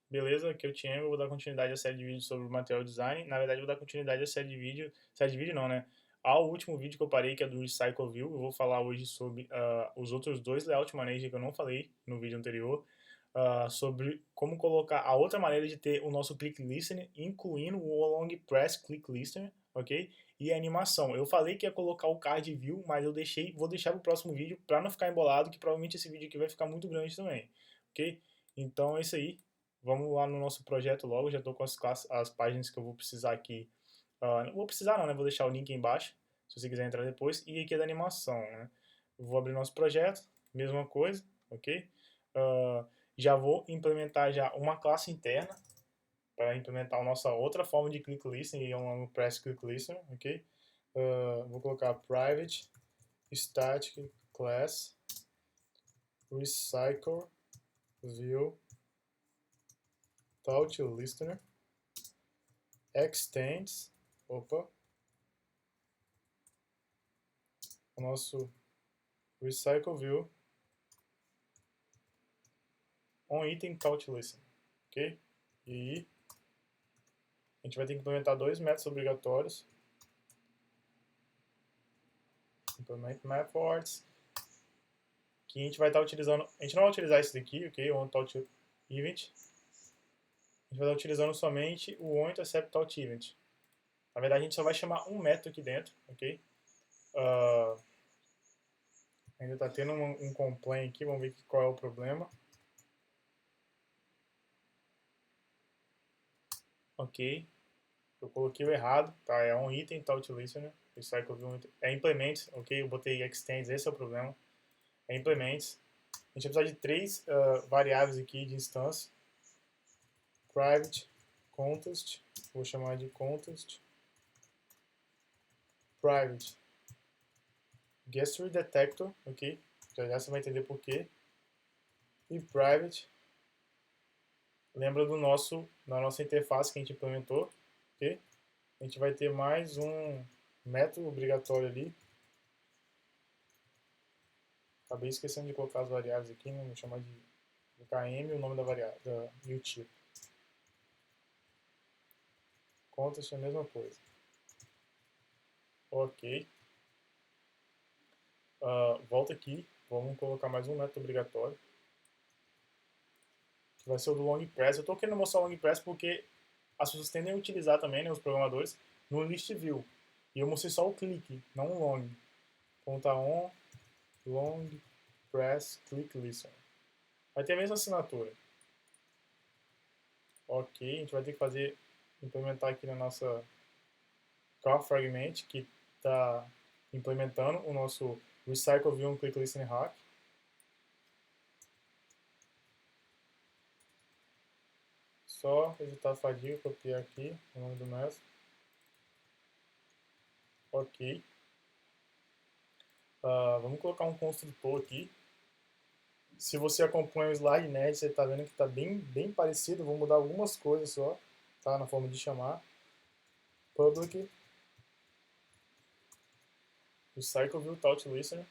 Beleza, aqui é o Tiago, eu vou dar continuidade à série de vídeos sobre o material design. Na verdade, eu vou dar continuidade à série de vídeo não, né? Ao último vídeo que eu parei, que é do Recycle View, eu vou falar hoje sobre os outros dois Layout Manager que eu não falei no vídeo anterior, sobre como colocar a outra maneira de ter o nosso Click Listener, incluindo o Long Press Click Listener, ok? E a animação. Eu falei que ia colocar o Card View, mas vou deixar para o próximo vídeo para não ficar embolado, que provavelmente esse vídeo aqui vai ficar muito grande também, ok? Então é isso aí. Vamos lá no nosso projeto logo, já estou com as páginas que eu vou precisar aqui. Não vou precisar não, né? Vou deixar o link aí embaixo, se você quiser entrar depois. E aqui é da animação, né? Vou abrir nosso projeto, mesma coisa, ok? Já vou implementar já uma classe interna para implementar a nossa outra forma de click listening, e um press click listener, ok? Vou colocar private static class recycle view touch listener extends, opa, o nosso recycle view on item count listen, ok? E a gente vai ter que implementar dois métodos obrigatórios, implement methods, que a gente vai estar utilizando, a gente não vai utilizar esse daqui, ok? O onTouch event, a gente vai estar utilizando somente o onInterceptOut event. Na verdade, a gente só vai chamar um método aqui dentro, ok? Uh, ainda está tendo um complaint aqui, vamos ver qual é o problema. Ok, eu coloquei o errado, tá? É um item touch listener, recycle view, é implements, ok? Eu botei extends, esse é o problema. É implements. A gente vai precisar de três variáveis aqui de instância. Private, context, vou chamar de context. Private, gesture detector, ok? Já você vai entender por quê. E private, lembra da nossa interface que a gente implementou, ok? A gente vai ter mais um método obrigatório ali. Acabei esquecendo de colocar as variáveis aqui, né? Vou chamar de KM, o nome da variável, e o tipo. Context é a mesma coisa. Ok. Volta aqui, vamos colocar mais um método obrigatório, que vai ser o do long press. Eu estou querendo mostrar o long press porque as pessoas tendem a utilizar também, né, os programadores, no list view. E eu mostrei só o click, não o long. Ponta on, long, press, click, listen. Vai ter a mesma assinatura. Ok, a gente vai ter que implementar aqui na nossa car fragment, que está implementando o nosso recycle view click, listen hack. Só editar a fadiga, copiar aqui o nome do método. Ok. Vamos colocar um construtor aqui. Se você acompanha o slide nerd, você está vendo que está bem parecido. Vou mudar algumas coisas só, tá? Na forma de chamar. Public. Recycle view touch listener.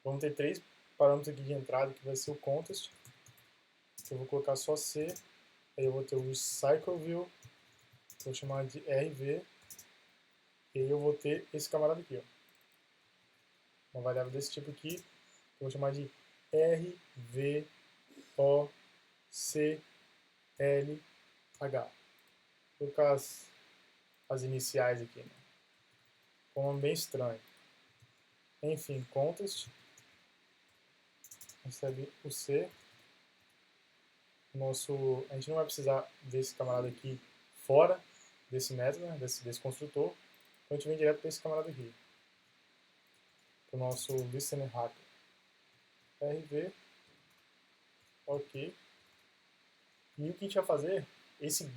Vamos ter três parâmetros aqui de entrada, que vai ser o context. Que eu vou colocar só C. Aí eu vou ter o recycle view. Vou chamar de RV. E aí eu vou ter esse camarada aqui, ó. Uma variável desse tipo aqui. Eu vou chamar de RVOCLH. Vou colocar as iniciais aqui, né? Com um nome bem estranho. Enfim, context. Recebe o C. A gente não vai precisar desse camarada aqui fora desse método, né? desse construtor. Então a gente vem direto para esse camarada aqui. Para o nosso listener hacker. RV. Ok. E o que a gente vai fazer, esse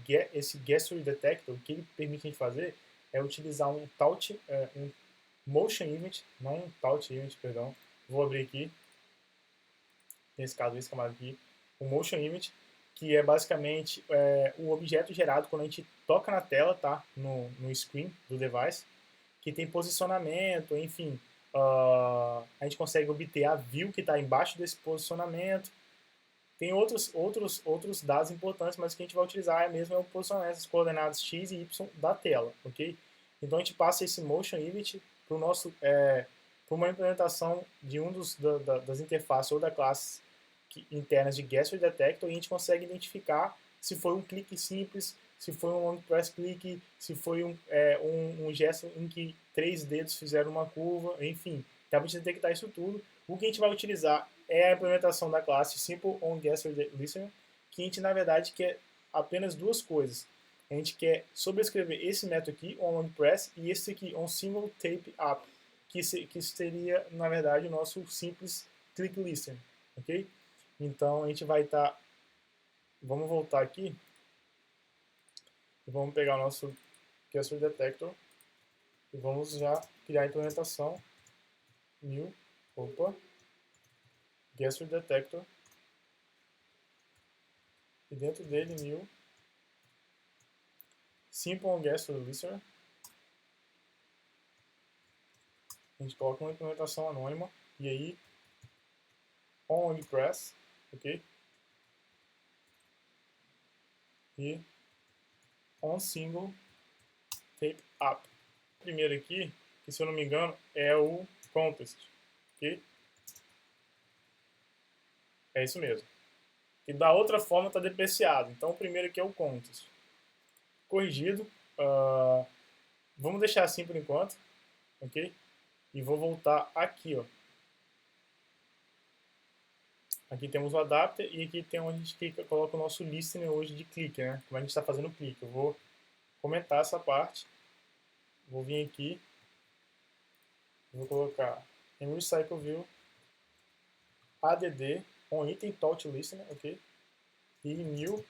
gesture detector, o que ele permite a gente fazer é utilizar um motion event, não um touch event, perdão. Vou abrir aqui, nesse caso, esse camarada aqui, um motion event, que é basicamente o objeto gerado quando a gente toca na tela, tá? No screen do device, que tem posicionamento, enfim. A gente consegue obter a view que está embaixo desse posicionamento, Tem outros dados importantes, mas o que a gente vai utilizar é o posicionar essas coordenadas x e y da tela, ok? Então a gente passa esse motion event para para uma implementação de das interfaces ou da classe internas de Gesture Detector, e a gente consegue identificar se foi um clique simples, se foi um long press click, se foi um gesto em que 3 dedos fizeram uma curva, enfim, dá para detectar isso tudo. O que a gente vai utilizar é a implementação da classe Simple On Gesture Listener, que a gente, na verdade, quer apenas duas coisas. A gente quer sobrescrever esse método aqui, onLongPress, e esse aqui, onSingleTapeUp, que seria, na verdade, o nosso simples Click Listener, ok? Então, a gente vai estar... Vamos voltar aqui. E vamos pegar o nosso Gesture Detector e vamos já criar a implementação new, Gesture Detector, e dentro dele new Simple On Gesture Listener. A gente coloca uma implementação anônima e aí onLongPress, ok? E onSingleTapeUp. Primeiro aqui, que se eu não me engano é o Contest, ok? É isso mesmo. E da outra forma está depreciado. Então o primeiro aqui é o Contest. Corrigido. Vamos deixar assim por enquanto, ok? E vou voltar aqui, ó. Aqui temos o adapter e aqui tem onde a gente clica, coloca o nosso listener hoje de clique, né? Como a gente está fazendo o clique. Eu vou comentar essa parte. Vou vir aqui. Vou colocar em Recycle View add on item touch listener, ok? E new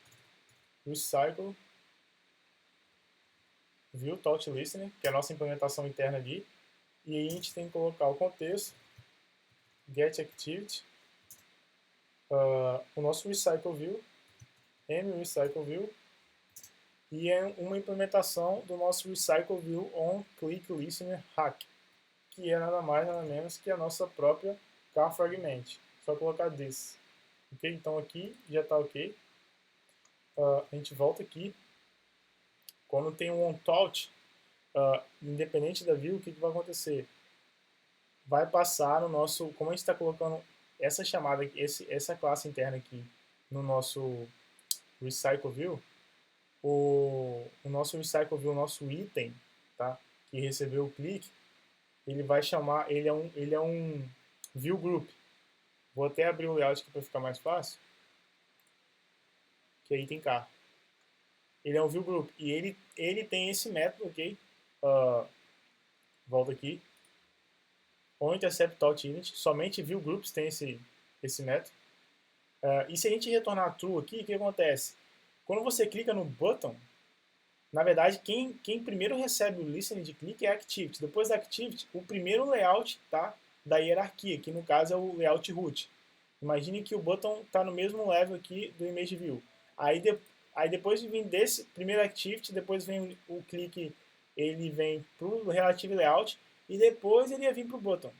Recycle View touch listener, que é a nossa implementação interna ali. E aí a gente tem que colocar o contexto, get activity, o nosso Recycle View, Recycle View, e é uma implementação do nosso Recycle View on Click Listener Hack, que é nada mais nada menos que a nossa própria car fragment. Só colocar this. Ok? Então aqui já está ok. A gente volta aqui. Quando tem um on-touch, independente da view, o que vai acontecer? Vai passar no nosso... Como a gente está colocando essa chamada, essa classe interna aqui no nosso Recycle View, o nosso Recycle View, o nosso item, tá, que recebeu o clique, ele vai chamar, ele é um View Group. Vou até abrir o layout aqui para ficar mais fácil, que é item K. Ele é um View Group e ele tem esse método, ok? Volta aqui. onInterceptOutInit, somente View Groups tem esse método. E se a gente retornar true aqui, o que acontece? Quando você clica no button, na verdade, quem primeiro recebe o listening de clique é a activity. Depois da activity, o primeiro layout, tá, da hierarquia, que no caso é o layout root. Imagine que o button está no mesmo level aqui do image view. Aí depois de vir desse primeiro activity, depois vem o clique, ele vem para o relative layout e depois ele ia vir para o button.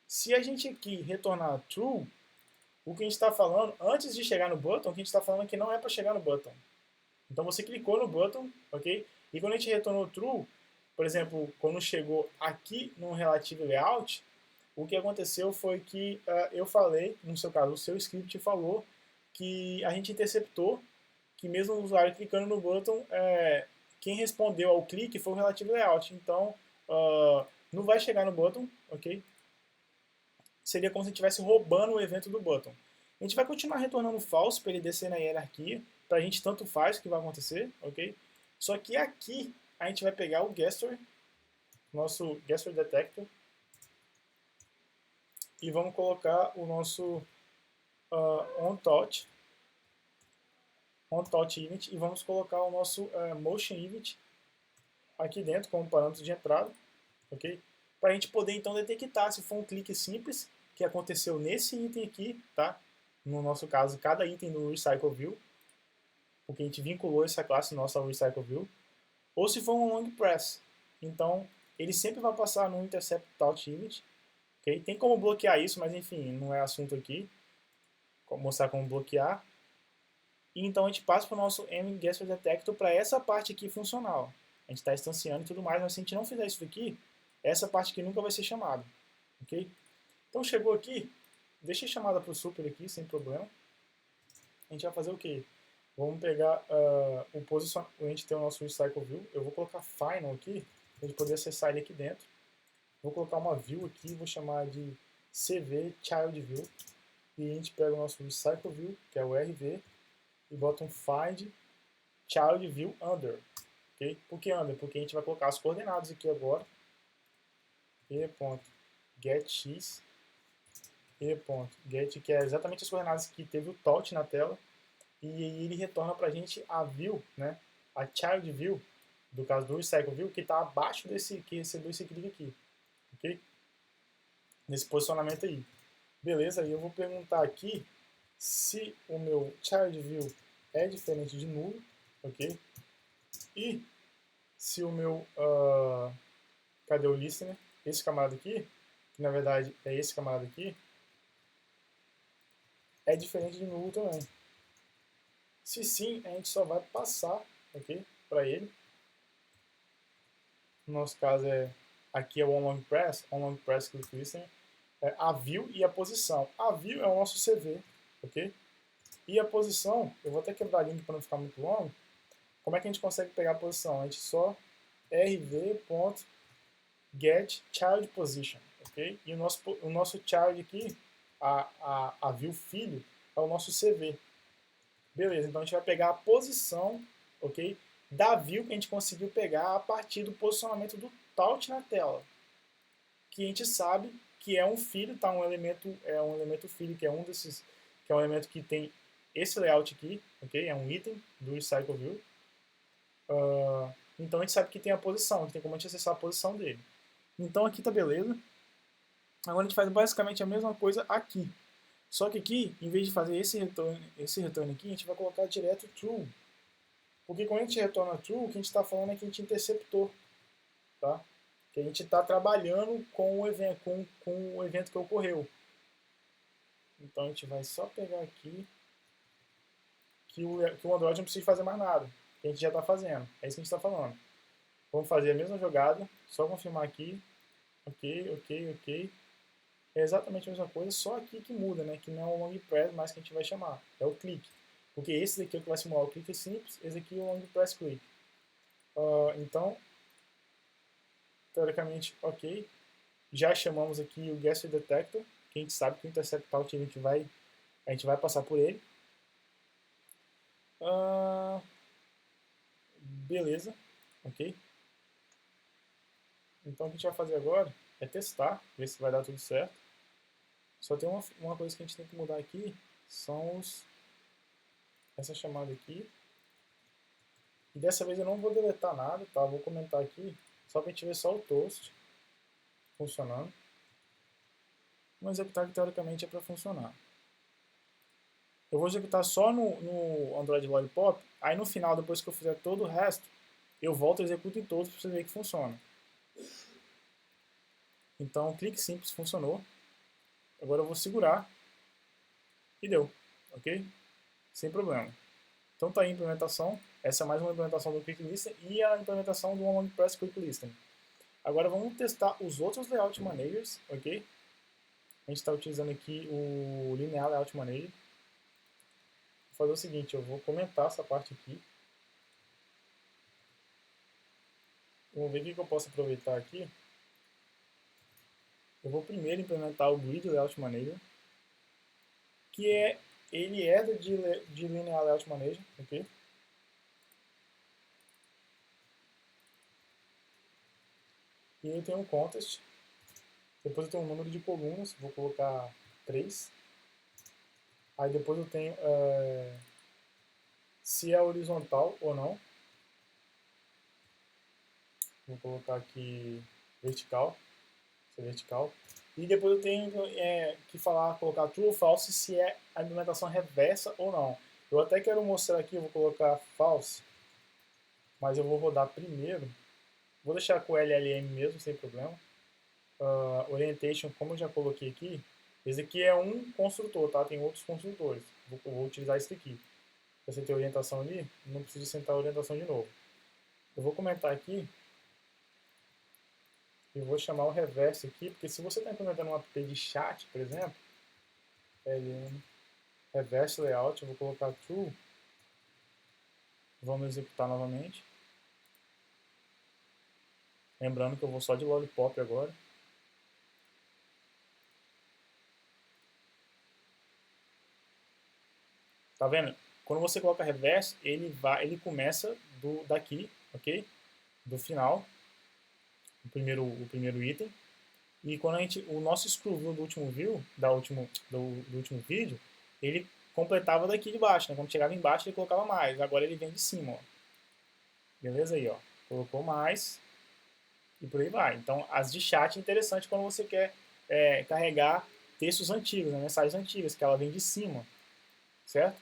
Se a gente aqui retornar true, o que a gente está falando, antes de chegar no button, o que a gente está falando é que não é para chegar no button. Então você clicou no button, ok? E quando a gente retornou true, por exemplo, quando chegou aqui no relative layout, o que aconteceu foi que eu falei, no seu caso, o seu script falou que a gente interceptou que mesmo o usuário clicando no button, quem respondeu ao clique foi o relative layout. Então, não vai chegar no button, ok? Seria como se estivesse roubando o evento do button. A gente vai continuar retornando false para ele descer na hierarquia. Para a gente tanto faz o que vai acontecer, ok? Só que aqui a gente vai pegar o Gesture, nosso Gesture Detector, e vamos colocar o nosso OnTouch Event e vamos colocar o nosso Motion Event aqui dentro como parâmetro de entrada, ok? Para a gente poder então detectar se for um clique simples que aconteceu nesse item aqui, tá? No nosso caso, cada item do Recycle View, porque a gente vinculou essa classe nossa ao Recycle View, ou se for um Long Press. Então, ele sempre vai passar no Intercept Touch Event, okay? Tem como bloquear isso, mas enfim, não é assunto aqui. Vou mostrar como bloquear. E então a gente passa para o nosso mGuessDetector para essa parte aqui funcional. A gente está instanciando e tudo mais, mas se a gente não fizer isso daqui, essa parte aqui nunca vai ser chamada. Ok? Então chegou aqui, deixei chamada para o super aqui, sem problema. A gente vai fazer o quê? Vamos pegar o posicionamento, a gente tem o nosso Recycle View, eu vou colocar Final aqui, para a gente poder acessar ele aqui dentro. Vou colocar uma View aqui, vou chamar de CV Child View, e a gente pega o nosso Recycle View, que é o RV, e bota um Find Child View Under. Okay? Por que under? Porque a gente vai colocar as coordenadas aqui agora, e.getX, e.get, que é exatamente as coordenadas que teve o touch na tela, e ele retorna para a gente a view, né, a child view, do caso do recycle view, que está abaixo desse que recebeu esse clique aqui, ok? Nesse posicionamento aí. Beleza, aí eu vou perguntar aqui se o meu child view é diferente de nulo, ok? E se o meu, cadê o listener? Esse camarada aqui, que na verdade é esse camarada aqui, é diferente de nulo também. Se sim, a gente só vai passar, ok, para ele. No nosso caso aqui é o on-long press click listener, a view e a posição. A view é o nosso CV, ok? E a posição, eu vou até quebrar a link para não ficar muito longo. Como é que a gente consegue pegar a posição? A gente só rv.getChildPosition, ok? E o nosso child aqui, a view filho, é o nosso CV. Beleza, então a gente vai pegar a posição, ok? Da view que a gente conseguiu pegar a partir do posicionamento do touch na tela, que a gente sabe que é um filho, tá? É um elemento filho, que é um desses, que é um elemento que tem esse layout aqui, ok? É um item do Recycle View. Então a gente sabe que tem a posição, que tem como a gente acessar a posição dele. Então aqui tá beleza. Agora a gente faz basicamente a mesma coisa aqui. Só que aqui, em vez de fazer esse retorno aqui, a gente vai colocar direto true. Porque quando a gente retorna true, o que a gente está falando é que a gente interceptou. Tá? Que a gente está trabalhando com o evento que ocorreu. Então a gente vai só pegar aqui que o Android não precisa fazer mais nada. Que a gente já está fazendo. É isso que a gente está falando. Vamos fazer a mesma jogada, só confirmar aqui. Ok, ok, ok. É exatamente a mesma coisa, só aqui que muda, né? Que não é o long press mais que a gente vai chamar. É o clique. Porque esse daqui é o que vai simular o clique simples, esse aqui é o long press click. Então, teoricamente, ok. Já chamamos aqui o Guess Detector, que a gente sabe que o intercept out a gente vai passar por ele. Beleza, ok. Então o que a gente vai fazer agora é testar, ver se vai dar tudo certo. Só tem uma coisa que a gente tem que mudar aqui, são essa chamada aqui. E dessa vez eu não vou deletar nada, tá? Vou comentar aqui, só para a gente ver só o toast funcionando. Vou executar que teoricamente é para funcionar. Eu vou executar só no Android Lollipop, aí no final, depois que eu fizer todo o resto, eu volto e executo em todos para você ver que funciona. Então, clique simples, funcionou. Agora eu vou segurar e deu, ok? Sem problema. Então tá aí a implementação. Essa é mais uma implementação do Quick Listen e a implementação do Long Press Quick Listen. Agora vamos testar os outros Layout Managers, ok? A gente está utilizando aqui o Linear Layout Manager. Vou fazer o seguinte, eu vou comentar essa parte aqui. Vamos ver o que eu posso aproveitar aqui. Eu vou primeiro implementar o Grid Layout Manager, que ele é de Linear Layout Manager, ok? E eu tenho um contest. Depois eu tenho um número de colunas, vou colocar 3. Aí depois eu tenho se é horizontal ou não. Vou colocar aqui vertical, se é vertical. E depois eu tenho que colocar true ou false se é a implementação reversa ou não. Eu até quero mostrar aqui, eu vou colocar false, mas eu vou rodar primeiro. Vou deixar com o LLM mesmo, sem problema. Orientation, como eu já coloquei aqui, esse aqui é um construtor, tá? Tem outros construtores. Vou utilizar esse aqui. Você tem orientação ali, não precisa sentar a orientação de novo. Eu vou comentar aqui e vou chamar o reverse aqui, porque se você está implementando um app de chat, por exemplo, LM reverse layout, eu vou colocar true, vamos executar novamente. Lembrando que eu vou só de lollipop agora. Tá vendo? Quando você coloca reverse, ele começa daqui, ok? Do final, o primeiro item. E quando o nosso scroll view do último view, do último vídeo, ele completava daqui de baixo, né? Quando chegava embaixo ele colocava mais, agora ele vem de cima, ó. Beleza aí, ó. Colocou mais e por aí vai. Então, as de chat é interessante quando você quer carregar textos antigos, né? Mensagens antigas, que ela vem de cima, certo?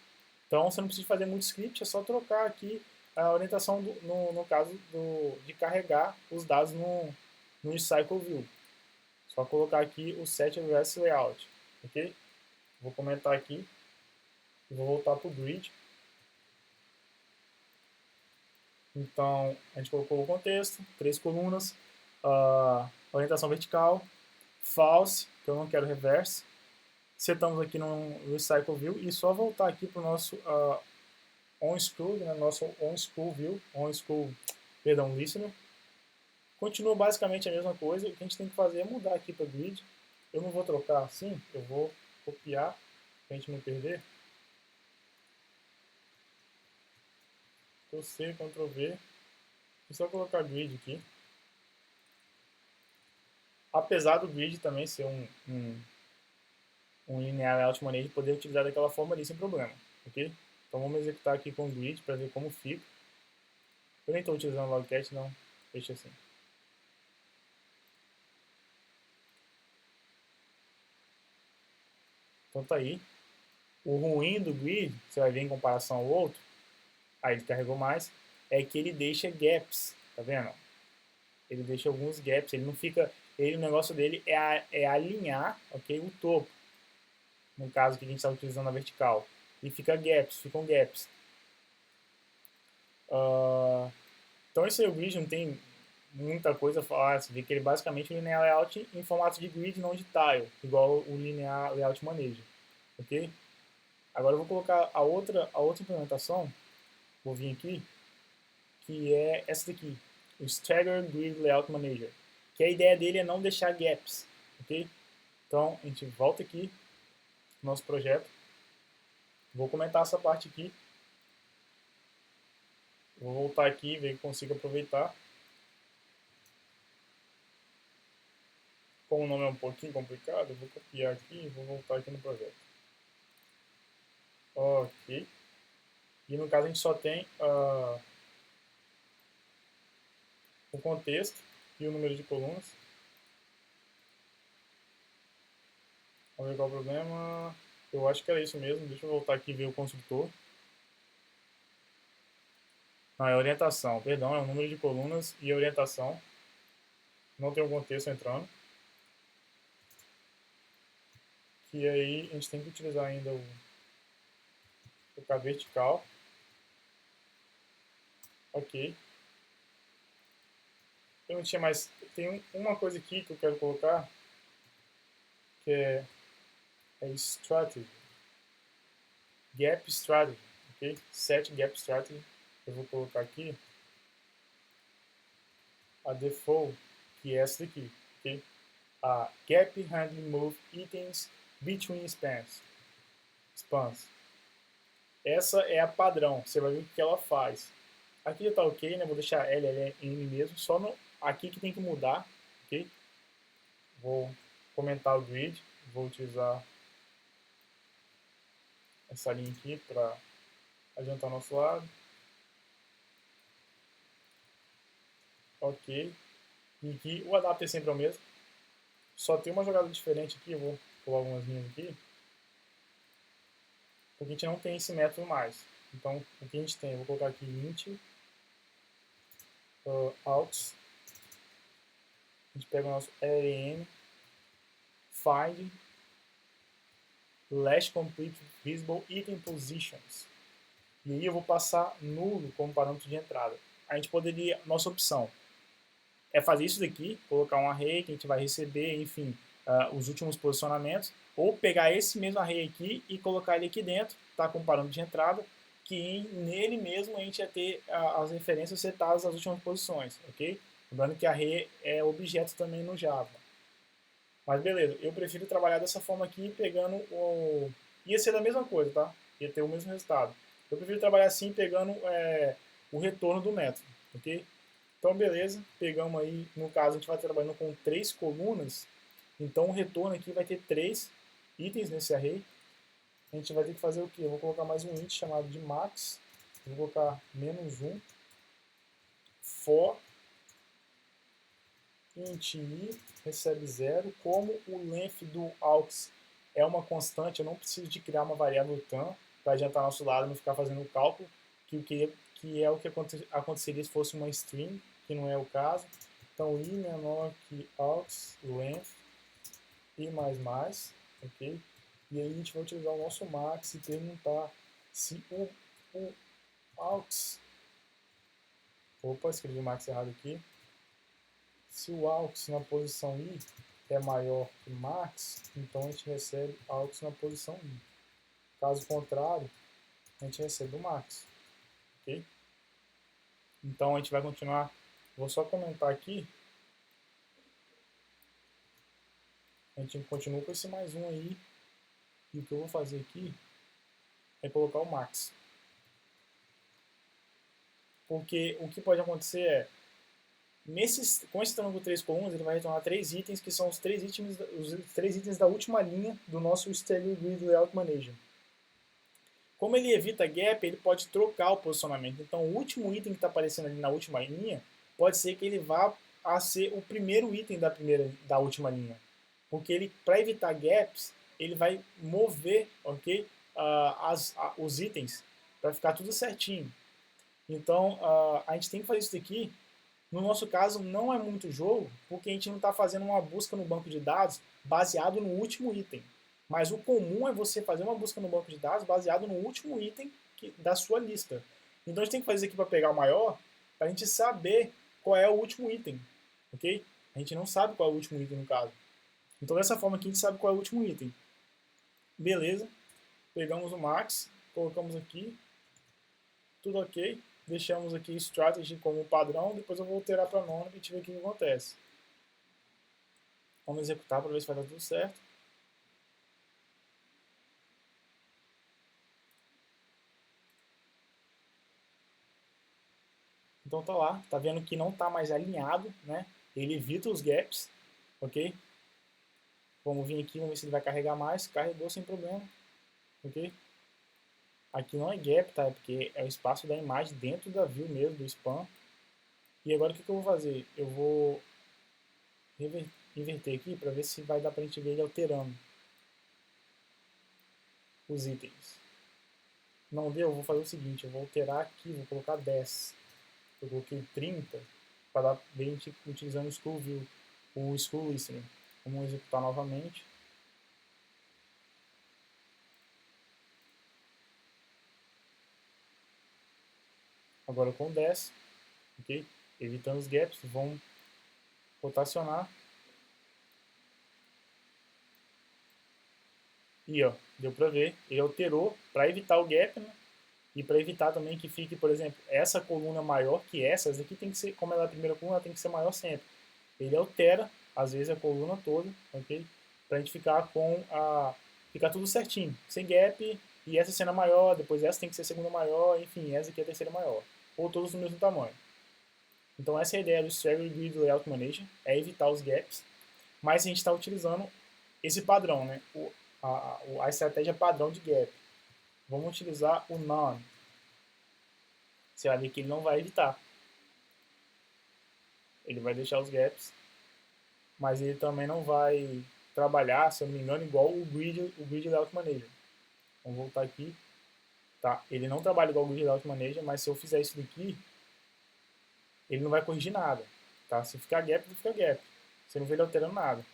Então, você não precisa fazer muito script, é só trocar aqui a orientação, no caso de carregar os dados no Recycle View. Só colocar aqui o Set Reverse Layout, ok? Vou comentar aqui e vou voltar para o grid. Então, a gente colocou o contexto, 3 colunas, orientação vertical, false, que eu não quero reverse. Setamos aqui no Recycle View e só voltar aqui para o nosso OnScroll, né, nosso OnScroll View, perdão, Listener. Continua basicamente a mesma coisa, o que a gente tem que fazer é mudar aqui para grid. Eu não vou trocar assim, eu vou copiar para a gente não perder. Ctrl+C, Ctrl+V, e só colocar grid aqui. Apesar do grid também ser um linear layout manager, poder utilizar daquela forma ali sem problema, ok? Então vamos executar aqui com o grid para ver como fica. Eu nem estou utilizando o logcat, não, deixa assim. Então tá aí. O ruim do grid, você vai ver em comparação ao outro, aí ele carregou mais, é que ele deixa gaps, tá vendo? Ele deixa alguns gaps, ele não fica, o negócio dele é alinhar, ok, o topo, no caso que a gente está utilizando na vertical, e ficam gaps. Então esse aí, o grid não tem muita coisa a falar, você vê que ele basicamente é um linear layout em formato de grid, não de tile, igual o linear layout manager, ok? Agora eu vou colocar a outra implementação, vou vir aqui, que é essa daqui, o Staggered Grid Layout Manager, que a ideia dele é não deixar gaps, ok? Então a gente volta aqui no nosso projeto, vou comentar essa parte aqui, vou voltar aqui e ver que consigo aproveitar. Como o nome é um pouquinho complicado, eu vou copiar aqui e vou voltar aqui no projeto. Ok. E no caso a gente só tem o contexto e o número de colunas. Vamos ver qual é o problema. Eu acho que era isso mesmo. Deixa eu voltar aqui e ver o construtor. Não, é orientação. Perdão, é o número de colunas e a orientação. Não tem o contexto entrando. Que aí a gente tem que utilizar ainda o K vertical. Ok. Eu não tinha mais. Tem uma coisa aqui que eu quero colocar, que é strategy. Gap strategy. Ok? Set gap strategy. Eu vou colocar aqui a default, que é essa daqui. Ok? A gap handling move items between spans. Essa é a padrão. Você vai ver o que ela faz. Aqui já está ok, né? Vou deixar LLM mesmo. Só aqui que tem que mudar. Ok? Vou comentar o grid. Vou utilizar essa linha aqui para adiantar o nosso lado. Ok. E aqui o adapter sempre é o mesmo. Só tem uma jogada diferente aqui. Eu vou pular algumas linhas aqui. Porque a gente não tem esse método mais. Então, o que a gente tem? Eu vou colocar aqui int outs. A gente pega o nosso LM, find last complete visible item positions. E aí eu vou passar nulo como parâmetro de entrada. A gente poderia, nossa opção é fazer isso daqui, colocar um array que a gente vai receber, enfim, os últimos posicionamentos, ou pegar esse mesmo array aqui e colocar ele aqui dentro, tá, com parâmetro de entrada, que nele mesmo a gente ia ter as referências setadas às últimas posições, ok? Lembrando que array é objeto também no Java. Mas beleza, eu prefiro trabalhar dessa forma aqui, pegando o... Ia ser da mesma coisa, tá? Ia ter o mesmo resultado. Eu prefiro trabalhar assim, pegando o retorno do método, ok? Então, beleza, pegamos aí, no caso, a gente vai trabalhando com 3 colunas, então o retorno aqui vai ter 3 itens nesse array. A gente vai ter que fazer o quê? Eu vou colocar mais um int chamado de max, vou colocar -1, for int i recebe 0, como o length do aux é uma constante, eu não preciso de criar uma variável tam para adiantar nosso lado e não ficar fazendo o cálculo, que é o que aconteceria se fosse uma string, que não é o caso. Então, i menor que aux length i mais, ok? E aí a gente vai utilizar o nosso max e perguntar se o aux... Opa, escrevi o max errado aqui. Se o aux na posição i é maior que max, então a gente recebe aux na posição i. Caso contrário, a gente recebe o max, ok? Então a gente vai continuar, vou só comentar aqui, a gente continua com esse mais um aí, e o que eu vou fazer aqui é colocar o max. Porque o que pode acontecer é, com esse tamanho de 3 colunas, ele vai retornar 3 itens, que são os 3 itens da última linha do nosso Stereo Grid Layout Manager. Como ele evita gap, ele pode trocar o posicionamento. Então, o último item que está aparecendo ali na última linha, pode ser que ele vá a ser o primeiro item da última linha. Porque ele, para evitar gaps, ele vai mover, ok, os itens para ficar tudo certinho. Então, a gente tem que fazer isso daqui. No nosso caso, não é muito jogo, porque a gente não está fazendo uma busca no banco de dados baseado no último item. Mas o comum é você fazer uma busca no banco de dados baseado no último item da sua lista. Então a gente tem que fazer isso aqui para pegar o maior, para a gente saber qual é o último item, ok? A gente não sabe qual é o último item no caso. Então dessa forma aqui a gente sabe qual é o último item. Beleza, pegamos o max, colocamos aqui, tudo ok. Deixamos aqui strategy como padrão, depois eu vou alterar para none e a gente vê o que acontece. Vamos executar para ver se vai dar tudo certo. Então tá lá, tá vendo que não tá mais alinhado, né? Ele evita os gaps, ok? Vamos vir aqui, vamos ver se ele vai carregar mais. Carregou sem problema, ok? Aqui não é gap, tá? É porque é o espaço da imagem dentro da view mesmo, do span. E agora o que eu vou fazer? Eu vou inverter aqui para ver se vai dar pra gente ver ele alterando os itens. Não deu, eu vou fazer o seguinte, eu vou alterar aqui, vou colocar 10. Eu coloquei 30 para dar bem tipo, utilizando o school view, o school listener. Vamos executar novamente. Agora com 10, ok? Evitando os gaps, vamos rotacionar. E ó, deu para ver, ele alterou para evitar o gap, né? E para evitar também que fique, por exemplo, essa coluna maior que essa aqui tem que ser, como ela é a primeira coluna, ela tem que ser maior sempre. Ele altera, às vezes, a coluna toda, ok? Para a gente ficar ficar tudo certinho, sem gap, e essa sendo a maior, depois essa tem que ser a segunda maior, enfim, essa aqui é a terceira maior. Ou todos do mesmo tamanho. Então essa é a ideia do Staggered Grid Layout Manager, é evitar os gaps, mas a gente está utilizando esse padrão, né? A estratégia padrão de gap. Vamos utilizar o none. Você vai ver que ele não vai evitar. Ele vai deixar os gaps, mas ele também não vai trabalhar, se eu não me engano, igual o Grid Layout Manager. Vamos voltar aqui. Tá, ele não trabalha igual o Grid Layout Manager, mas se eu fizer isso daqui, ele não vai corrigir nada. Tá? Se ficar gap, fica gap. Você não vê ele alterando nada.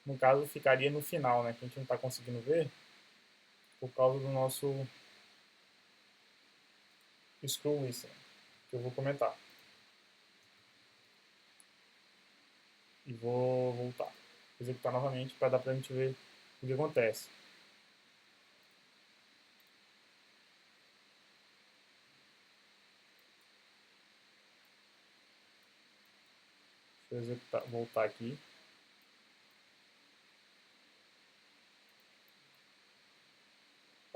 No caso, ficaria no final, né? Que a gente não está conseguindo ver. por causa do nosso scroll listen, que eu vou comentar. E vou voltar, executar novamente para dar para a gente ver o que acontece. Deixa eu executar, voltar aqui.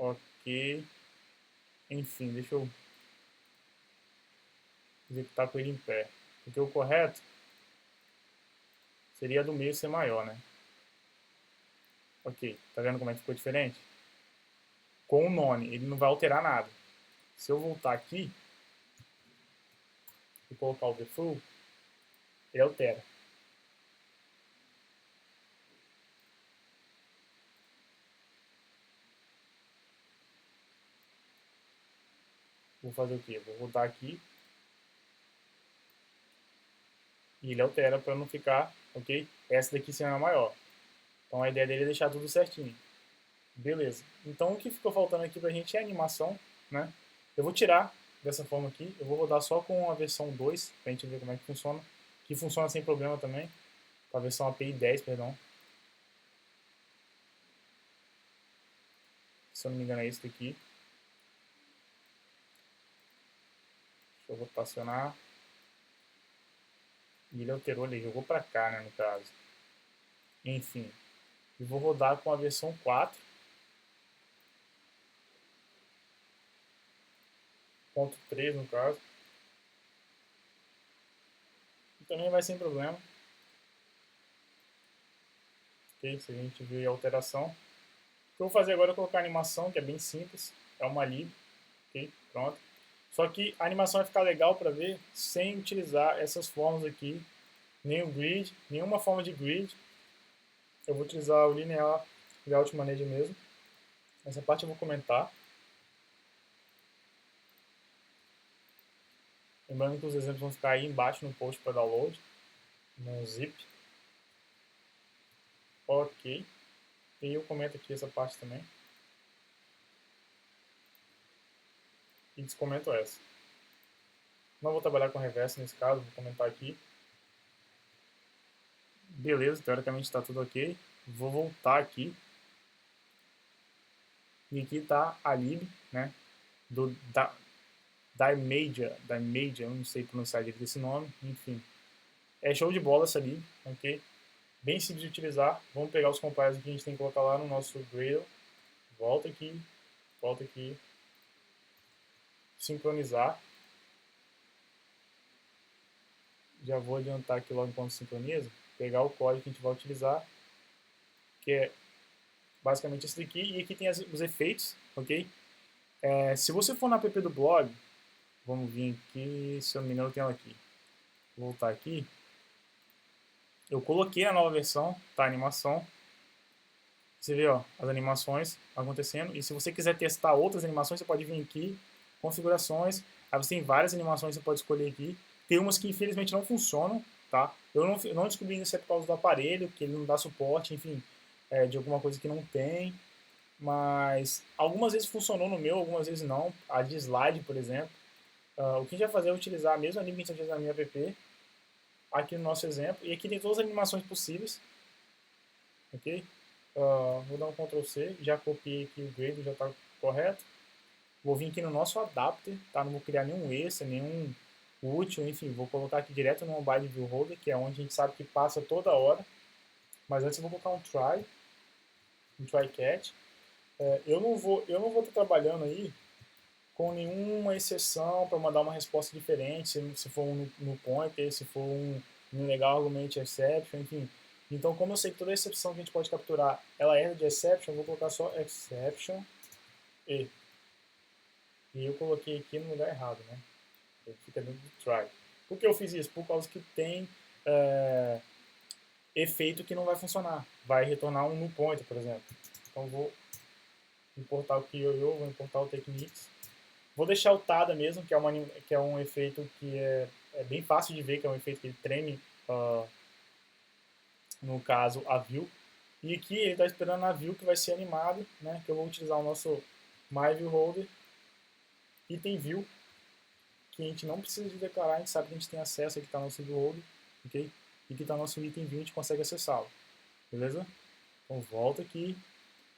Ok. Enfim, deixa eu executar com ele em pé. Porque o correto seria a do meio ser maior, né? Ok, tá vendo como é que ficou diferente? Com o none, ele não vai alterar nada. Se eu voltar aqui e colocar o default, ele altera. Vou fazer o quê? Vou voltar aqui e ele altera para não ficar, ok? Essa daqui sendo a maior. Então a ideia dele é deixar tudo certinho. Beleza. Então o que ficou faltando aqui pra gente é a animação, né? Eu vou tirar dessa forma aqui, eu vou rodar só com a versão 2, pra gente ver como é que funciona. Que funciona sem problema também, com a versão API 10, perdão. Se eu não me engano é esse daqui. Deixa eu rotacionar. E ele alterou, ele jogou pra cá, né, no caso. Enfim. E vou rodar com a versão 4. Ponto 3 no caso. E também vai sem problema. Ok, se a gente ver a alteração. O que eu vou fazer agora é colocar a animação, que é bem simples. É uma lib. Ok, pronto. Só que a animação vai ficar legal para ver sem utilizar essas formas aqui, nem o grid, nenhuma forma de grid. Eu vou utilizar o linear layout manager mesmo. Essa parte eu vou comentar. Lembrando que os exemplos vão ficar aí embaixo no post para download, no zip. Ok. E eu comento aqui essa parte também. E descomento essa. Não vou trabalhar com reverso nesse caso, vou comentar aqui. Beleza, teoricamente está tudo ok. Vou voltar aqui. E aqui está a lib, né? Da Major, eu não sei pronunciar direito esse nome, enfim. É show de bola essa lib, ok? Bem simples de utilizar. Vamos pegar os compiles que a gente tem que colocar lá no nosso Gradle. Volta aqui, sincronizar. Já vou adiantar aqui logo enquanto sincroniza, pegar o código que a gente vai utilizar, que é basicamente esse daqui, e aqui tem os efeitos, ok? Se você for na app do blog, vamos vir aqui, se eu não me engano eu tenho ela aqui, vou voltar aqui, eu coloquei a nova versão, tá, animação, você vê, ó, as animações acontecendo, e se você quiser testar outras animações, você pode vir aqui, configurações, aí você tem várias animações que você pode escolher aqui, tem umas que infelizmente não funcionam, tá, eu não descobri isso é por causa do aparelho, que ele não dá suporte, enfim, de alguma coisa que não tem, mas algumas vezes funcionou no meu, algumas vezes não, a de slide, por exemplo, o que a gente vai fazer é utilizar a mesma anime que a gente fez na minha app, aqui no nosso exemplo, e aqui tem todas as animações possíveis, ok? Vou dar um Ctrl C, já copiei aqui o grade, já está correto. Vou vir aqui no nosso adapter, tá? Não vou criar nenhum extra, nenhum útil, enfim, vou colocar aqui direto no Mobile View Holder, que é onde a gente sabe que passa toda hora. Mas antes eu vou colocar um try catch. Eu não vou estar trabalhando aí com nenhuma exceção para mandar uma resposta diferente, se for um no pointer, se for um legal argument exception, enfim. Então, como eu sei que toda exceção que a gente pode capturar, ela é de exception, eu vou colocar só exception e. E eu coloquei aqui no lugar errado, né? Ele fica dentro do try. Por que eu fiz isso? Por causa que tem efeito que não vai funcionar. Vai retornar um null pointer, por exemplo. Então, vou importar o Kyoyo, vou importar o Techniques. Vou deixar o Tada mesmo, que é um efeito que é bem fácil de ver, que é um efeito que ele treme, no caso, a view. E aqui ele está esperando a view que vai ser animado, né? Que eu vou utilizar o nosso MyViewHolder. Item view, que a gente não precisa de declarar, a gente sabe que a gente tem acesso, aqui está nosso viewholder, ok? E aqui está nosso item view, a gente consegue acessá-lo, beleza? Então volta aqui.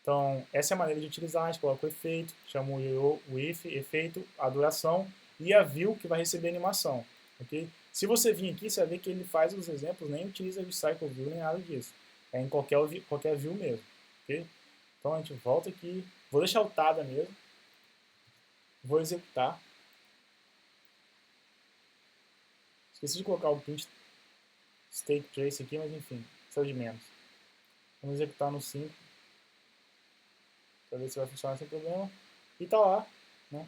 Então essa é a maneira de utilizar, a gente coloca o efeito, chama o if, efeito, a duração e a view que vai receber a animação, ok? Se você vir aqui, você vai ver que ele faz os exemplos, nem utiliza Recycle View, nem nada disso. É em qualquer view mesmo, ok? Então a gente volta aqui, vou deixar o tada mesmo, vou executar. Esqueci de colocar o print state trace aqui, mas enfim, isso é de menos. Vamos executar no 5, para ver se vai funcionar sem problema. E tá lá, né?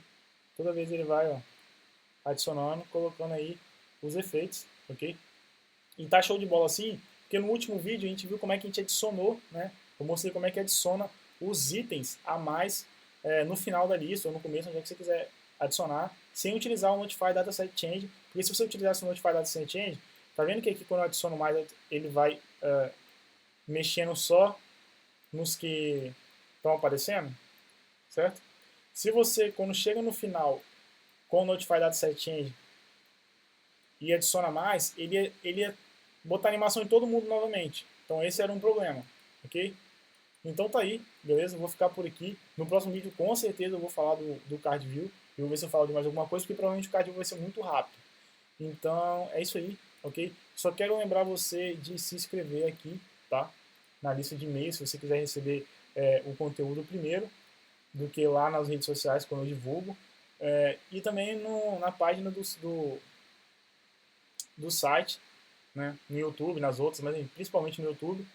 Toda vez ele vai, ó, adicionando, colocando aí os efeitos, ok? E tá show de bola assim, porque no último vídeo a gente viu como é que a gente adicionou, né? Eu mostrei como é que adiciona os itens a mais no final da lista, ou no começo, onde é que você quiser adicionar, sem utilizar o Notify Dataset Change, porque se você utilizasse o Notify Dataset Change, tá vendo que aqui quando eu adiciono mais, ele vai mexendo só nos que estão aparecendo, certo? Se você, quando chega no final, com o Notify Dataset Change e adiciona mais, ele ia botar animação em todo mundo novamente. Então esse era um problema, ok? Então tá aí, beleza? Eu vou ficar por aqui. No próximo vídeo, com certeza, eu vou falar do Card View. Eu vou ver se eu falo de mais alguma coisa, porque provavelmente o Card View vai ser muito rápido. Então é isso aí, ok? Só quero lembrar você de se inscrever aqui, tá? Na lista de e-mails, se você quiser receber o conteúdo primeiro do que lá nas redes sociais, quando eu divulgo. E também na página do site, né? No YouTube, nas outras, mas principalmente no YouTube.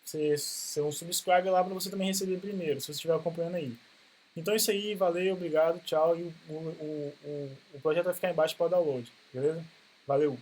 Você um subscribe lá para você também receber primeiro, se você estiver acompanhando aí. Então é isso aí, valeu, obrigado, tchau. E o projeto vai ficar embaixo para download, beleza? Valeu!